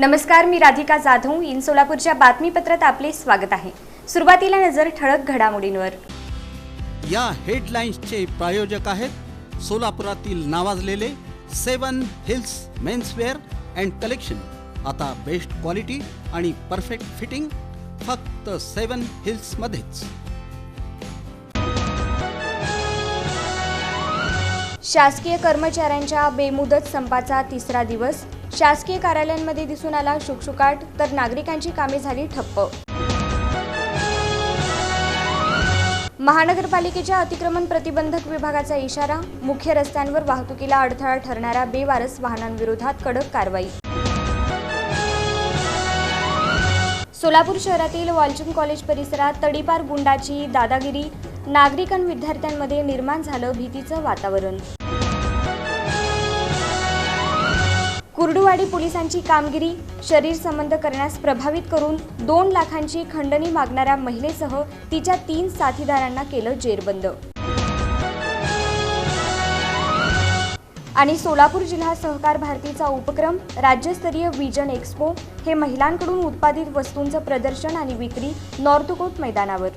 नमस्कार, मी राधिका जाधव. इन सोलापूरच्या बातमीपत्रात आपले स्वागत आहे. सुरुवातीला नजर ठळक घडामोडींवर. या हेडलाईन्सचे प्रायोजक आहेत सोलापुरातील नावाजलेले 7 हिल्स मेन्सवेअर अँड कलेक्शन. आता बेस्ट क्वालिटी आणि परफेक्ट फिटिंग फक्त 7 हिल्स मध्येच. शासकीय कर्मचाऱ्यांच्या बेमुदत संपाचा तिसरा दिवस. शासकीय कार्यालयांमध्ये दिसून आला शुकशुकाट, तर नागरिकांची कामे झाली ठप्प. महानगरपालिकेच्या अतिक्रमण प्रतिबंधक विभागाचा इशारा. मुख्य रस्त्यांवर वाहतुकीला अडथळा ठरणाऱ्या बेवारस वाहनांविरोधात कडक कारवाई. सोलापूर शहरातील वालचंद कॉलेज परिसरात तडीपार गुंडाची दादागिरी. नागरिक विद्यार्थ्यांमध्ये निर्माण झालं भीतीचं वातावरण. कुर्डुवाडी पोलिसांची कामगिरी. शरीर संबंध करण्यास प्रभावित करून 2 लाखांची खंडणी मागणाऱ्या महिलेसह तिच्या 3 साथीदारांना केलं जेरबंद. आणि सोलापूर जिल्हा सहकार भारतीचा उपक्रम. राज्यस्तरीय विजन एक्स्पो हे महिलांकडून उत्पादित वस्तूंचं प्रदर्शन आणि विक्री नॉर्थकोट मैदानावर.